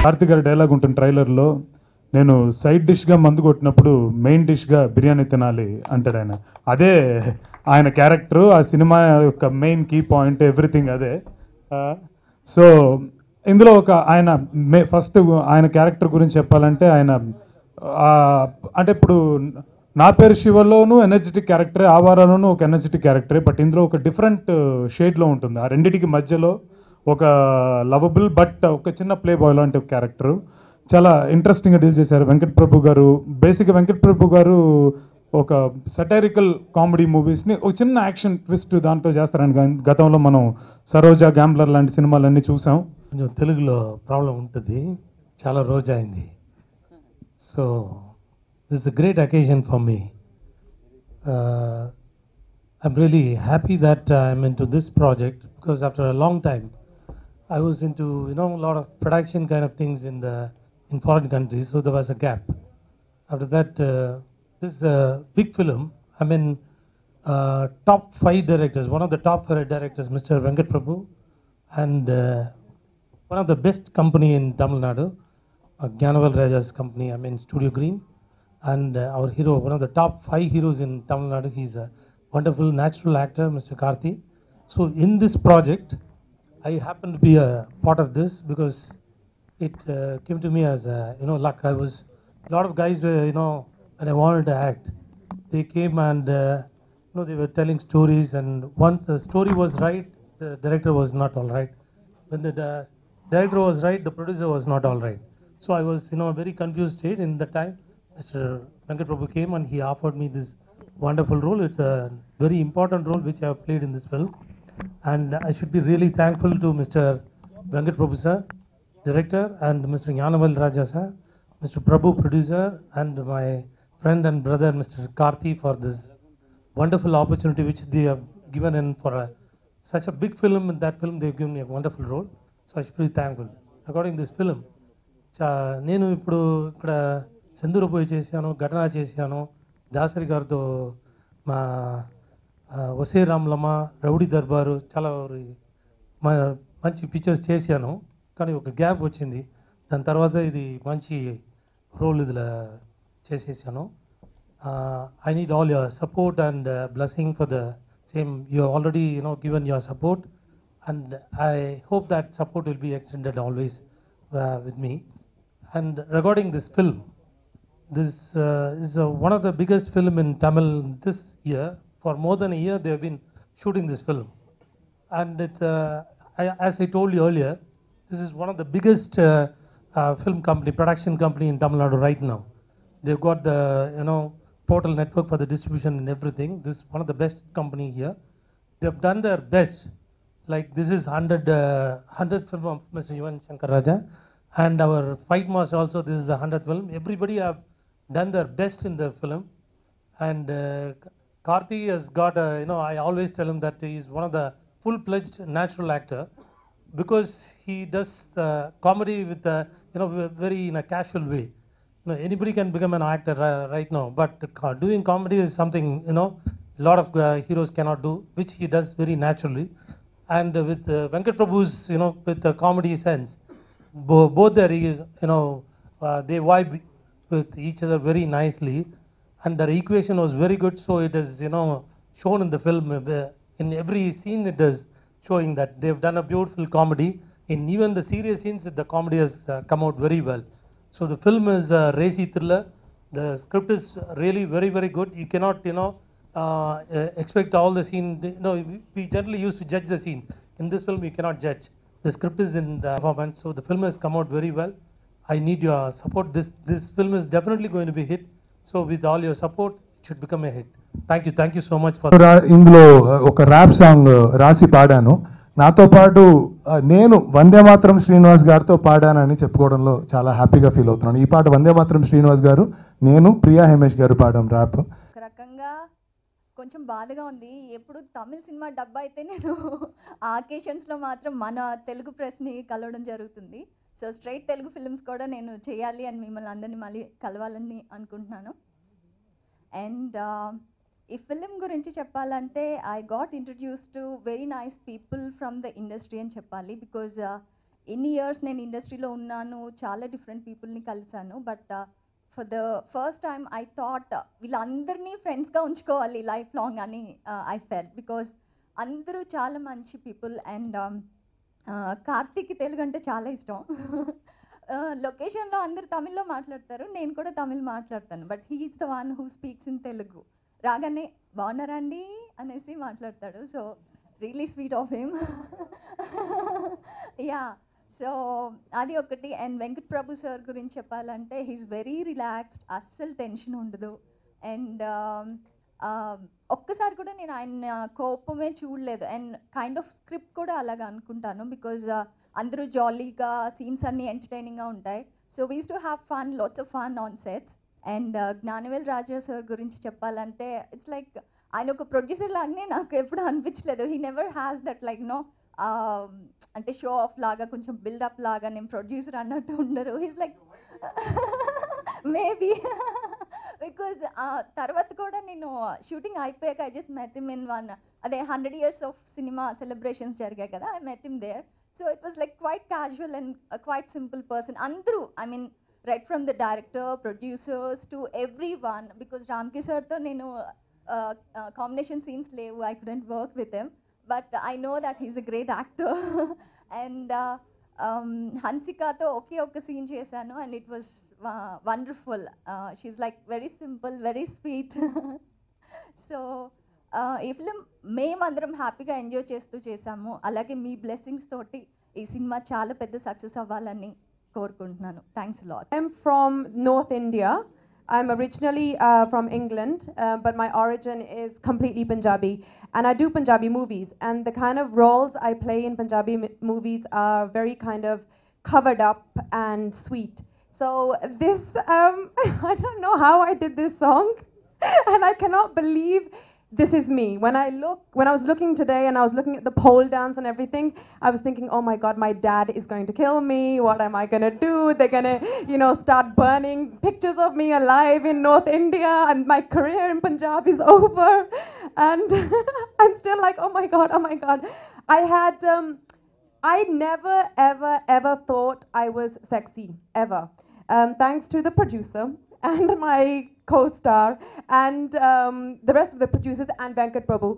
భారతి గారి డైలాగ్ ఉంటుంది ట్రైలర్లో, నేను సైడ్ డిష్గా మందు కొట్టినప్పుడు మెయిన్ డిష్గా బిర్యానీ తినాలి అంటాడు ఆయన. అదే ఆయన క్యారెక్టరు, ఆ సినిమా యొక్క మెయిన్ కీ పాయింట్, ఎవ్రీథింగ్ అదే. సో ఇందులో ఒక ఆయన ఫస్ట్ ఆయన క్యారెక్టర్ గురించి చెప్పాలంటే ఆయన అంటే ఇప్పుడు నా పేరు శివలోను ఎనర్జెటిక్ క్యారెక్టరే, ఆ వారాలోనూ ఒక ఎనర్జెటిక్ క్యారెక్టరే, బట్ ఇందులో ఒక డిఫరెంట్ షేడ్లో ఉంటుంది. ఆ రెండింటికి మధ్యలో ఒక లవబుల్ బట్ ఒక చిన్న ప్లే బాయ్ లాంటి ఒక క్యారెక్టరు. చాలా ఇంట్రెస్టింగ్గా డీల్ చేశారు వెంకట్ ప్రభు గారు. బేసిక్గా వెంకట్ ప్రభు గారు ఒక సటైరికల్ కామెడీ మూవీస్ని ఒక చిన్న యాక్షన్ ట్విస్ట్ దాంతో చేస్తారని గతంలో మనం సరోజా, గ్యాంబ్లర్ లాంటి సినిమాలన్నీ చూసాం. కొంచెం తెలుగులో ప్రాబ్లం ఉంటుంది, చాలా రోజు అయింది. So this is a great occasion for me. I'm really happy that I'm in to this project because after a long time I was into, a lot of production kind of things in foreign countries, so there was a gap. After that, this big film, I mean, top 5 directors, one of the top 5 directors, Mr. Venkat Prabhu, and one of the best company in Tamil Nadu, Gyanaval Raja's company, I mean, Studio Green, and our hero, one of the top 5 heroes in Tamil Nadu, he's a wonderful natural actor, Mr. Karthi. So in this project, I happen to be a part of this because it came to me as luck. I was a lot of guys were when I wanted to act, they came and they were telling stories, and once the story was right, the director was not all right. When the director was right, the producer was not all right. So I was very confused state. In the time, Mr. Venkat Prabhu came and he offered me this wonderful role. It's a very important role which I have played in this film. And I should be really thankful to Mr. Venkat Prabhu sir, director, and Mr. Gyanaval Raja sir, Mr. Prabhu, producer, and my friend and brother Mr. Karthi for this wonderful opportunity which they have given in for such a big film. In that film, they have given me a wonderful role. So I should be thankful. According to this film, నేను ఇప్పుడు ఇక్కడ సెందూరు పోయి చేశాను, ఘటన చేశాను, దాసరి గారితో మా వసే రామ్లమ్మ, రౌడీ దర్బారు, చాలా మంచి పిక్చర్స్ చేశాను. కానీ ఒక గ్యాప్ వచ్చింది, దాని తర్వాత ఇది మంచి రోల్ ఇదిలా చేసేసాను. I need all your support and blessing for the same. You already given your support, and I hope that support will be extended always with me. And regarding this film, this is one of the biggest film in Tamil this year. For more than a year, they have been shooting this film, and it's as I told you earlier, this is one of the biggest film company, production company in Tamil Nadu right now. They've got the total network for the distribution and everything. This is one of the best company here. They have done their best. Like this is 100th film of Mr. Yuvan Shankar Raja, and our fight master also. This is the 100th film. Everybody have done their best in the film, and Karthi has got a, I always tell him that he is one of the full-fledged natural actor because he does comedy with very in a casual way. Anybody can become an actor right now, but doing comedy is something a lot of heroes cannot do, which he does very naturally. And with Venkat Prabhu's with the comedy sense, both their they vibe with each other very nicely, and their equation was very good. So it is shown in the film. In every scene it is showing that they've done a beautiful comedy. In even the serious scenes, the comedy has come out very well. So the film is a racy thriller. The script is really very, very good. You cannot expect all the scene. We generally used to judge the scenes. In this film you cannot judge. The script is in the performance. So the film has come out very well. I need your support. This film is definitely going to be hit. So with all your support, it should become a hit. Thank you so much for ఇందులో ఒక rap song రాసి పాడాను. నాతో పాటు నేను వందే మాత్రం శ్రీనివాస్ గారితో పాడానని చెప్పుకోవడంలో చాలా హ్యాపీగా ఫీల్ అవుతున్నాను. ఈ పాట వందే మాత్రం శ్రీనివాస్ గారు, నేను, ప్రియా హేమేష్ గారు పాడాం ర్యాప్. ఒక రకంగా కొంచెం బాధగా ఉంది. ఎప్పుడు తమిళ సినిమా డబ్బా అయితే నేను ఆ అకేషన్స్లో మాత్రం మన తెలుగు ప్రెస్ని కలవడం జరుగుతుంది. సో స్ట్రైట్ తెలుగు ఫిల్మ్స్ కూడా నేను చేయాలి అని మిమ్మల్ని అందరినీ మళ్ళీ కలవాలని అనుకుంటున్నాను. అండ్ ఈ ఫిలిం గురించి చెప్పాలంటే I got introduce to very nice people from the industry అని చెప్పాలి. బికాజ్ ఎన్ని ఇయర్స్ నేను ఇండస్ట్రీలో ఉన్నాను, చాలా డిఫరెంట్ పీపుల్ని కలిసాను. But for the first time I thought వీళ్ళందరినీ ఫ్రెండ్స్గా ఉంచుకోవాలి లైఫ్ లాంగ్ అని ఐ ఫెల్, బికాస్ అందరూ చాలా మంచి పీపుల్. అండ్ కార్తీక్కి తెలుగు అంటే చాలా ఇష్టం. లొకేషన్లో అందరు తమిళ్లో మాట్లాడతారు, నేను కూడా తమిళ్ మాట్లాడతాను. But he is the one who speaks in Telugu. రాగానే బాగున్నారా అండి అనేసి మాట్లాడతాడు. So really sweet of him. Yeah, so అది ఒకటి. అండ్ వెంకట్ ప్రభు సార్ గురించి చెప్పాలంటే హీస్ వెరీ రిలాక్స్డ్, అస్సలు టెన్షన్ ఉండదు. అండ్ ఒక్కసారి కూడా నేను ఆయన కోపమే చూడలేదు. అండ్ కైండ్ ఆఫ్ స్క్రిప్ట్ కూడా అలాగా అనుకుంటాను, బికాజ్ అందరూ జాలీగా, సీన్స్ అన్నీ ఎంటర్టైనింగ్గా ఉంటాయి. So we use to have fun, lots of fun on sets. And Gnanavel Raja sir గురించి చెప్పాలంటే ఇట్స్ లైక్ ఆయన ఒక ప్రొడ్యూసర్ లాగానే నాకు ఎప్పుడు అనిపించలేదు. He never has that like no అంటే షో ఆఫ్ లాగా, కొంచెం బిల్డప్ లాగా నేను ప్రొడ్యూసర్ అన్నట్టు ఉండరు. హీస్ లైక్ మేబీ బికాజ్ తర్వాత కూడా నేను షూటింగ్ అయిపోయాక I just met him in one, అదే 100 years ఆఫ్ సినిమా సెలబ్రేషన్స్ జరిగాయి కదా, I met him there. So it was like quite casual and quite simple person. అందరూ, I mean right from the director, producers to everyone. Because Ramki సార్తో నేను combination scenes లేవు, I couldn't work with him, but I know that he's a great actor. And హన్సికాతో ఒకే ఒక్క scene చేశాను, and it was wonderful. She's like very simple, very sweet. So ఈ film మేమందరం హ్యాపీగా ఎంజాయ్ చేస్తూ చేశాము. అలాగే మీ బ్లెస్సింగ్స్ తోటి ఈ సినిమా చాలా పెద్ద సక్సెస్ అవ్వాలని కోరుకుంటున్నాను. Thanks lot. I'm from North India. I'm originally from England, but my origin is completely Punjabi, and I do Punjabi movies. And the kind of roles I play in Punjabi movies are very kind of covered up and sweet. So this, I don't know how I did this song, and I cannot believe this is me. When I was looking today and I was looking at the pole dance and everything, I was thinking, oh my God, my dad is going to kill me. What am I going to do? They're going to, start burning pictures of me alive in North India, and my career in Punjab is over. And I'm still like, oh my God, oh my God. I never, ever, ever thought I was sexy, ever. Thanks to the producer and my co-star and the rest of the producers and Venkat Prabhu,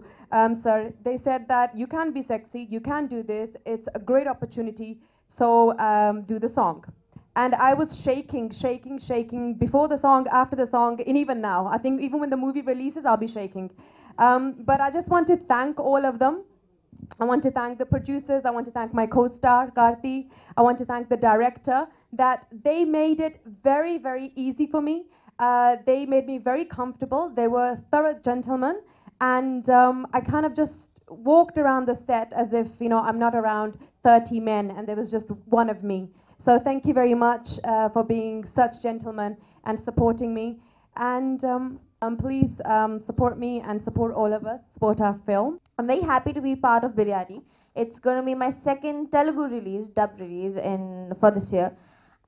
sir, they said that you can be sexy, you can do this, it's a great opportunity, so do the song. And I was shaking before the song, after the song, and even now. I think even when the movie releases, I'll be shaking. But I just want to thank all of them. I want to thank the producers, I want to thank my co-star, Karthi, I want to thank the director, that they made it very, very easy for me. They made me very comfortable. They were thorough gentlemen, and I kind of just walked around the set as if, I'm not around 30 men and there was just one of me. So thank you very much for being such gentlemen and supporting me. And please support me and support all of us, support our film. I'm very happy to be part of Biryani. It's going to be my second Telugu release, dub release for this year.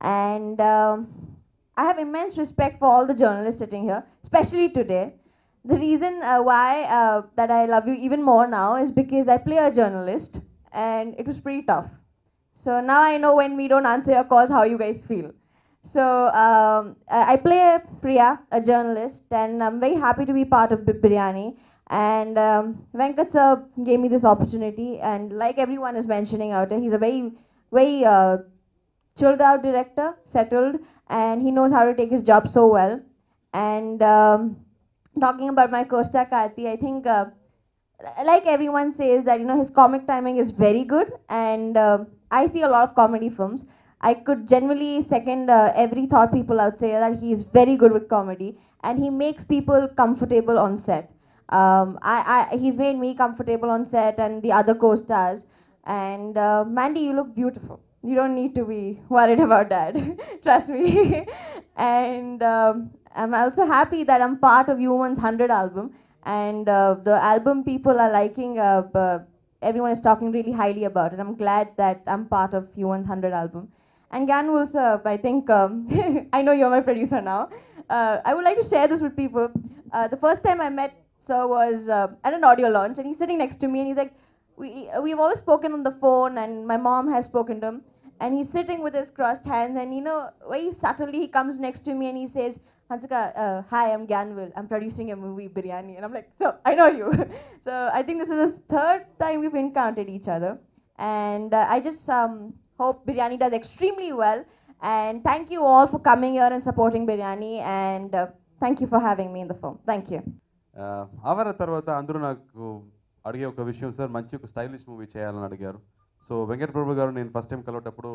And I have immense respect for all the journalists sitting here, especially today. The reason why that I love you even more now is because I play a journalist, and it was pretty tough. So now I know when we don't answer your calls, how you guys feel. So I play Priya, a journalist, and I'm very happy to be part of Biryani. And Venkat sir gave me this opportunity, and like everyone is mentioning out there, he's a very, very chilled out director, settled, and he knows how to take his job so well. And talking about my co-star Karthi, I think like everyone says that his comic timing is very good, and I see a lot of comedy films. I could genuinely second every thought people out say that he is very good with comedy, and he makes people comfortable on set. He's made me comfortable on set and the other co-stars. And Mandy, you look beautiful. You don't need to be worried about that. Trust me. And I'm also happy that I'm part of Human's 100 album. And the album people are liking, everyone is talking really highly about it. I'm glad that I'm part of Human's 100 album. And Ganwul sir, I think, I know you're my producer now. I would like to share this with people. The first time I met sir was at an audio launch, and he's sitting next to me, and he's like, we've always spoken on the phone, and my mom has spoken to him. and he's sitting with his crossed hands, and you know, very subtly he comes next to me and he says, Hansika, hi, I'm Ganvil. I'm producing a movie, Biryani. And I'm like, so, I know you. So I think this is the third time we've encountered each other. And I just hope Biryani does extremely well. And thank you all for coming here and supporting Biryani. And thank you for having me in the film. Thank you. ఆవర తర్వాత అందరూ నాకు అడిగే ఒక విషయం sir, మంచి ఒక stylish movie చేయాలని అడిగారు. సో వెంకట ప్రభు గారు నేను ఫస్ట్ టైం కలవటప్పుడు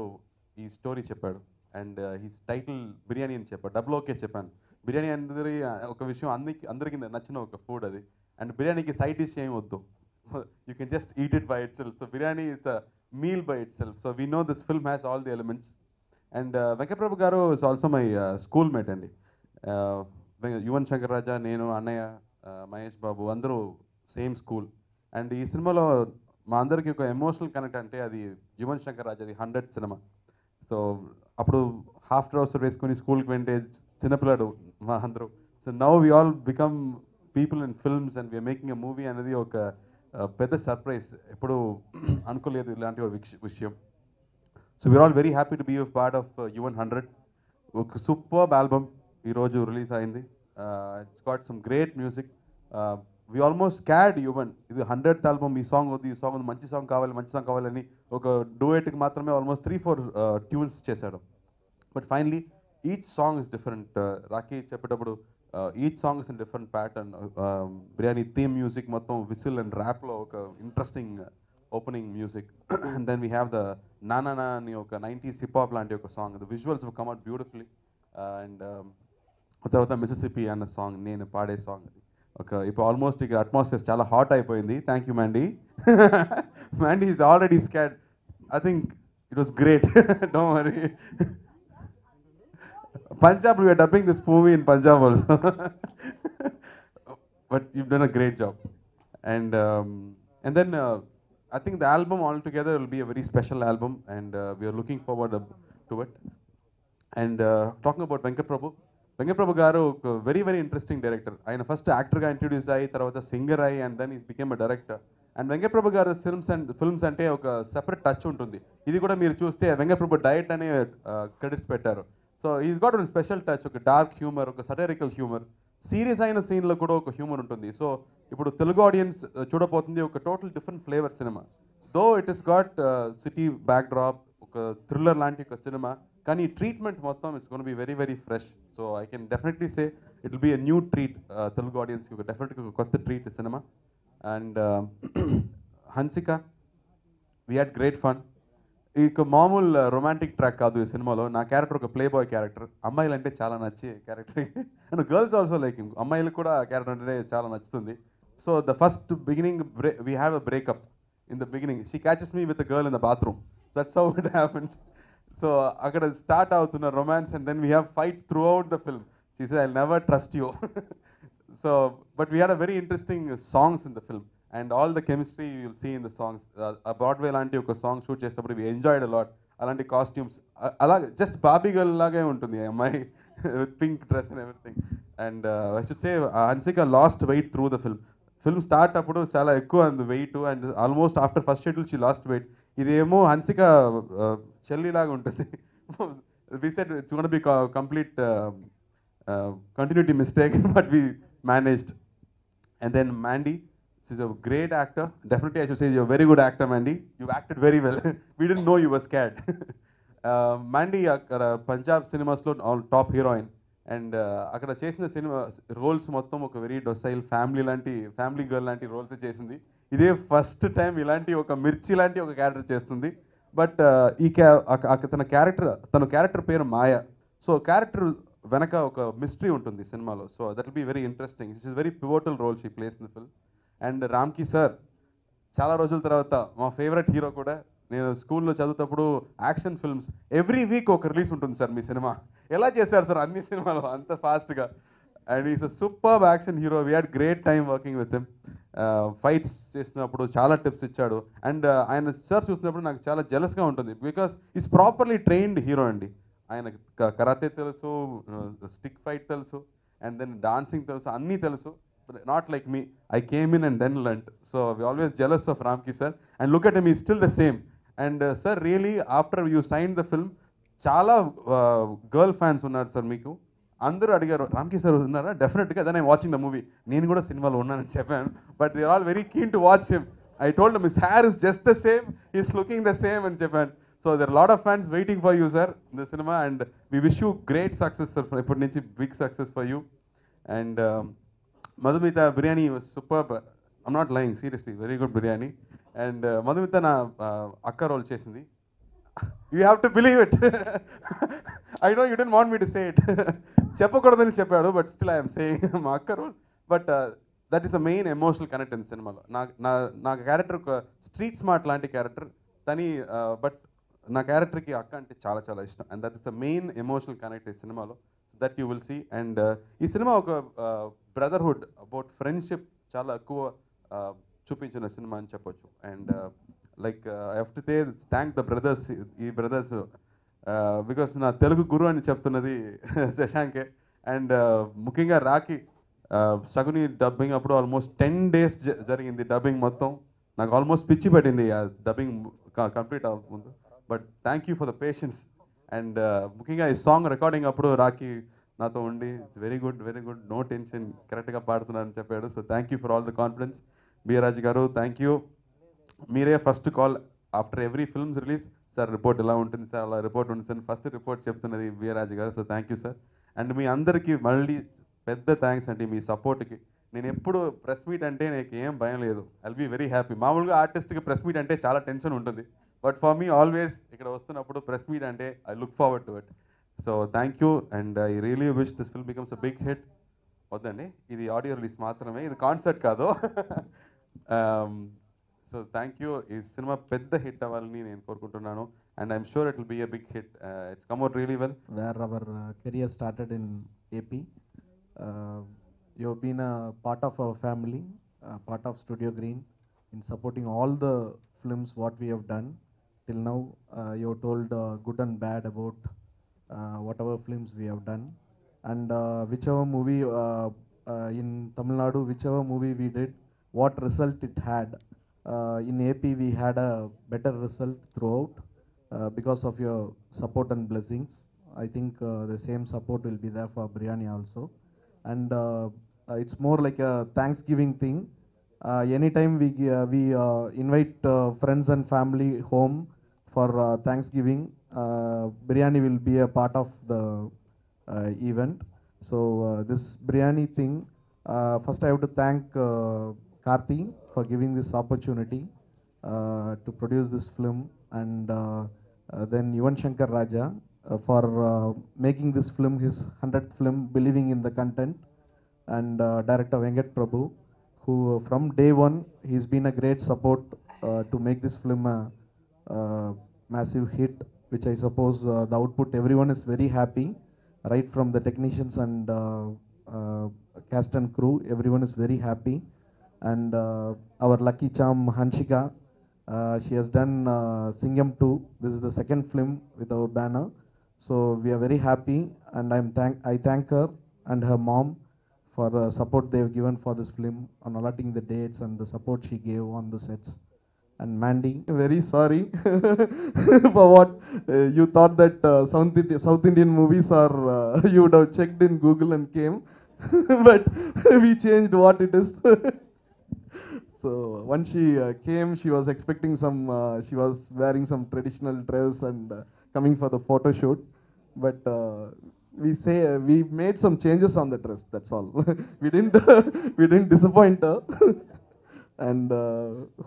ఈ స్టోరీ చెప్పాడు, అండ్ హిస్ టైటిల్ బిర్యానీ అని చెప్పాడు. డబుల్ ఓకే చెప్పాను. బిర్యానీ అందరి ఒక విషయం అందరికీ నచ్చిన ఒక ఫుడ్ అది, అండ్ బిర్యానీకి సైడ్ డిష్ ఏం వద్దు, you can just eat it by itself. So biryani is a meal by itself. So we know this film has all the elements. And Venkat Prabhu garu is also my schoolmate అండి. యువన్ శంకర్ రాజా, నేను, అన్నయ్య, మహేష్ బాబు అందరూ same school. And ఈ సినిమాలో మా అందరికీ ఒక emotional connect అంటే అది యువన్ శంకర్ రాజాది 100th సినిమా. సో అప్పుడు హాఫ్ ట్రౌసర్ వేసుకుని స్కూల్కి వెంటే చిన్నపిల్లాడు మా అందరూ. So now we all become people in films and we're making a movie అనేది ఒక పెద్ద సర్ప్రైజ్. ఎప్పుడు అనుకోలేదు ఇలాంటి ఒక విషయం. So we're all very happy to be a part of Yuvan 100. ఒక సూపర్బ్ ఆల్బమ్ ఈరోజు రిలీజ్ అయింది. It's got some great music. We almost cad Yuvan, ఇది 100th ఆల్బమ్, ఈ సాంగ్ వద్దు, ఈ సాంగ్ వద్దు, మంచి సాంగ్ కావాలని ఒక డూయెట్కి మాత్రమే ఆల్మోస్ట్ 3-4 ట్యూన్స్ చేశాడు. But finally each song is different. Rocky చెప్పేటప్పుడు each song is in different pattern. Biryani theme music మొత్తం విసిల్ అండ్ ర్యాప్లో ఒక interesting opening music. And then we have the నానా అని ఒక 90s హిప్ హాప్ లాంటి ఒక song. The visuals will come out beautifully. And తర్వాత మిసిసిపి అన్న సాంగ్, నేను పాడే సాంగ్ అది ఒక ఇప్పుడు ఆల్మోస్ట్ ఇక్కడ అట్మాస్ఫియర్ చాలా హాట్ అయిపోయింది. Thank you మ్యాండీ. మ్యాండీ is already scared. I think it was great. Don't worry. Punjab, we are dubbing this movie in Punjab also. But you've done a great job. And then I think the album altogether will be a very special album, and we are looking forward to it. And talking about Venkat Prabhu garu very very interesting director. Ayana first actor ga introduce ayi, tarvata singer ayi, and then he became a director. And Venkat Prabhu garu films ante oka separate touch untundi. Idi kuda meer chuste Venkat Prabhu diet ane credits pettaru. So he's got a special touch, oka dark humor, oka satirical humor, serious aina scene lo kuda oka humor untundi. So ippudu Telugu audience chudapotundi oka total different flavor cinema. Though it has got city backdrop, oka thriller lanti oka cinema, కానీ treatment మొత్తం it's gonna be very very fresh. So I can definitely say it will be a new treat Telugu ఆడియన్స్కి, ఒక డెఫినెట్గా ఒక కొత్త treat సినిమా. And Hansika, we had great fun. ఇక మామూలు రొమాంటిక్ ట్రాక్ కాదు ఈ సినిమాలో. నా క్యారెక్టర్ ఒక ప్లే బాయ్ క్యారెక్టర్. అమ్మాయిలు అంటే చాలా నచ్చి character, and girls also like him. అమ్మాయిలకు కూడా ఆ క్యారెక్టర్ అంటే చాలా నచ్చుతుంది. So the first beginning we have a breakup in the beginning. She catches me with the girl in the bathroom. That's how it happens. So అక్కడ start అవుతున్న romance, and then we have fights throughout the film. She said I'll never trust you. So but we had a very interesting songs in the film, and all the chemistry you will see in the songs. ఆ Broadway లాంటి ఒక song shoot చేసేటప్పుడు we enjoyed a lot. అలాంటి costumes అలాగే just బాబీ girl లాగే ఉంటుంది అమ్మాయి, with pink dress and everything. And I should say Hansika lost weight through the film. Film start అప్పుడు చాలా ఎక్కువ అంది weight, and almost after first schedule she lost weight. ఇదేమో హన్సిక చెల్లిలాగా ఉంటుంది. We said it's gonna B complete continuity mistake, but we managed. And then Mandy, she's a great actor. Definitely I should say you're very good actor Mandy. You acted very well. We didn't know you were scared. Mandy అక్కడ పంజాబ్ సినిమాస్లో top heroine, and అక్కడ చేసిన cinema roles మొత్తం ఒక very docile family girl లాంటి roles చేసింది. ఇదే first time ఇలాంటి ఒక మిర్చి లాంటి ఒక క్యారెక్టర్ చేస్తుంది. బట్ తన క్యారెక్టర్ పేరు మాయ. సో క్యారెక్టర్ వెనక ఒక మిస్టరీ ఉంటుంది సినిమాలో. So that will be very interesting. This is very pivotal role she plays in the film. And Ramki sir, చాలా రోజుల తర్వాత మా ఫేవరెట్ హీరో కూడా. నేను స్కూల్లో చదువుతప్పుడు యాక్షన్ ఫిల్మ్స్ ఎవ్రీ వీక్ ఒక రిలీజ్ ఉంటుంది సార్. మీ సినిమా ఎలా చేశారు సార్ అన్ని సినిమాలు అంత ఫాస్ట్గా? And is a superb action hero. We had great time working with him. Fights చేసినప్పుడు చాలా టిప్స్ ఇచ్చాడు. అండ్ ఆయన సార్ చూసినప్పుడు నాకు చాలా జెలస్గా ఉంటుంది, because he's properly trained hero అండి. ఆయన కరాటే తెలుసు, స్టిక్ ఫైట్ తెలుసు, అండ్ దెన్ డాన్సింగ్ తెలుసు, అన్నీ తెలుసు. Not like me, I came in and then learned. So we always jealous of Ramki sir. And look at him, he still the same. And sir really after you sign the film చాలా girl fans ఉన్నారు sir మీకు. అందరూ అడిగారు Ramki sir ఉన్నారా, డెఫినెట్గా then I watching the movie, నేను కూడా సినిమాలో ఉన్నానని చెప్పాను. But they all very keen to watch him. I told his hair is just the same, he's looking the same అని చెప్పాను. So there are a lot of fans waiting for you sir in the cinema, and we wish you great success sir. ఇప్పటి నుంచి big success for you. And Madhumita biryani was superb. I'm not lying, seriously, very good biryani. And Madhumita na akka roll chesindi. You have to believe it. I know you didn't want me to say it. చెప్పకూడదని చెప్పాడు, but still I'm saying మా అక్క role. But that is the main emotional connect in సినిమాలో. నా character ఒక street smart లాంటి character తని, but నా క్యారెక్టర్కి అక్క అంటే చాలా చాలా ఇష్టం. And that is the main emotional connect ఈ సినిమాలో, that you will see. And ఈ సినిమా ఒక బ్రదర్హుడ్ అబౌట్ ఫ్రెండ్షిప్ చాలా ఎక్కువ చూపించిన సినిమా అని చెప్పొచ్చు. And like I have to thank the brothers, ఈ బ్రదర్స్, బికాస్ నా తెలుగు గురు అని చెప్తున్నది శశాంకే. అండ్ ముఖ్యంగా రాఖీ శకుని డబ్బింగ్ అప్పుడు ఆల్మోస్ట్ 10 days జరిగింది డబ్బింగ్ మొత్తం. నాకు ఆల్మోస్ట్ పిచ్చి పట్టింది డబ్బింగ్ కంప్లీట్ అవ్వకముందు. But thank you for the patience. And ముఖ్యంగా ఈ సాంగ్ రికార్డింగ్ అప్పుడు రాఖీ నాతో ఉండి వెరీ గుడ్ నో టెన్షన్, కరెక్ట్గా పాడుతున్నారని చెప్పాడు. So thank you for all the confidence. BR Raju garu thank you. మీరే first call after every films release, sir report ఎలా ఉంటుంది సార్, అలా రిపోర్ట్ ఉంటుంది సార్, ఫస్ట్ రిపోర్ట్ చెప్తున్నది BR Raju garu. So thank you sir. And మీ అందరికీ మళ్ళీ పెద్ద థ్యాంక్స్ అండి మీ సపోర్ట్కి. నేను ఎప్పుడు ప్రెస్ మీట్ అంటే నాకు ఏం భయం లేదు, ఐల్ బీ వెరీ హ్యాపీ. మామూలుగా ఆర్టిస్ట్కి ప్రెస్ మీట్ అంటే చాలా టెన్షన్ ఉంటుంది, బట్ ఫర్ మీ ఆల్వేస్ ఇక్కడ వస్తున్నప్పుడు ప్రెస్ మీట్ అంటే I look forward to it. So thank you. And I really wish this film becomes a big hit. వద్దండి, ఇది ఆడియో రిలీజ్ మాత్రమే, ఇది కాన్సర్ట్ కాదు. So thank you. ఈ సినిమా పెద్ద హిట్ అవ్వాలని నేను కోరుకుంటున్నాను. And I'm sure it will be a big hit. It's come out really well. Where our career started in AP. You have been a part of our family, part of Studio Green, in supporting all the films what we have done till now. You have told good and bad about whatever films we have done, and whichever movie in Tamil Nadu, whichever movie we did, what result it had. In AP we had a better result throughout because of your support and blessings. I think the same support will be there for biryani also. And it's more like a Thanksgiving thing. Anytime we invite friends and family home for Thanksgiving, biryani will be a part of the event. So this biryani thing, first I have to thank Karthi for giving this opportunity to produce this film, and then Yuvan Shankar Raja for making this film his 100th film, believing in the content, and director Venkat Prabhu, who from day one he's been a great support to make this film a massive hit, which I suppose the output everyone is very happy, right from the technicians and cast and crew, everyone is very happy. And our lucky charm Hanshika, she has done Singham 2. This is the second film with our banner. So we are very happy, and I thank her and her mom for the support they have given for this film, on allotting the dates and the support she gave on the sets. And Mandy, very sorry for what you thought that South Indian movies are, you would have checked in Google and came, but we changed what it is. So once she came, she was expecting some, she was wearing some traditional dress and coming for the photo shoot, but we made some changes on the dress, that's all. we didn't disappoint her. And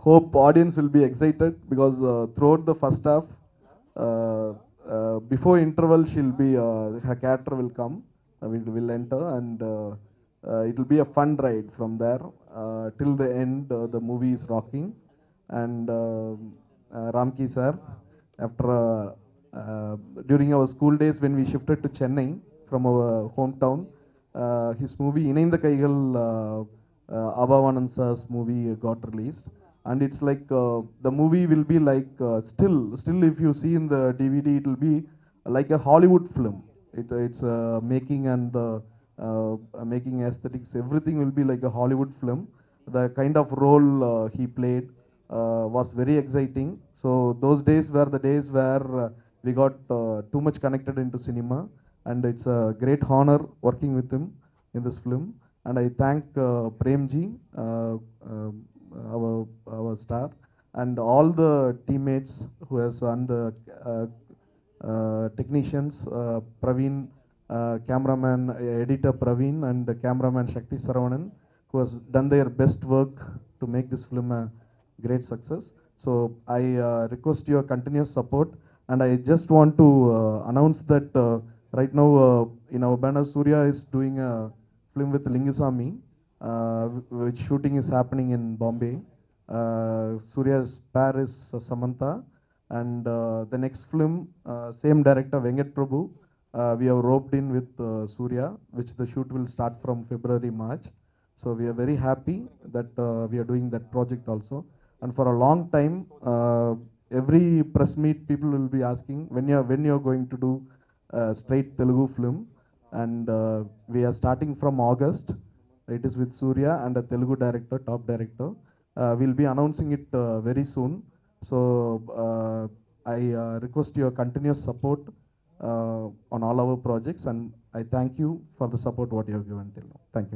hope audience will be excited, because throughout the first half, before interval she'll be, her character will come, will enter, and it will be a fun ride from there till the end. The movie is rocking. And Ramki sir, after during our school days when we shifted to Chennai from our hometown, his movie Inainda Kaigal, Abhavanand sir's movie got released, and it's like the movie will be like still if you see in the DVD, it will be like a Hollywood film. It's making and the making aesthetics, everything will be like a Hollywood film. The kind of role he played, was very exciting. So those days were the days where we got too much connected into cinema, and it's a great honor working with him in this film. And I thank Premji, our star, and all the teammates who has and the technicians, Praveen, cameraman, editor Praveen, and the cameraman Shakti Saravanan, who has done their best work to make this film a great success. So I request your continuous support, and I just want to announce that right now in our banner, Surya is doing a film with Lingusamy, which shooting is happening in Bombay. Surya's pair is Samantha, and the next film, same director Venkat Prabhu, we have roped in with Surya, which the shoot will start from February, March. So we are very happy that we are doing that project also. And for a long time, every press meet people will be asking when you're going to do straight Telugu film. And we are starting from August. It is with Surya and a Telugu director, top director. We'll be announcing it very soon. So I request your continuous support on all our projects, and I thank you for the support what you have given till now. Thank you.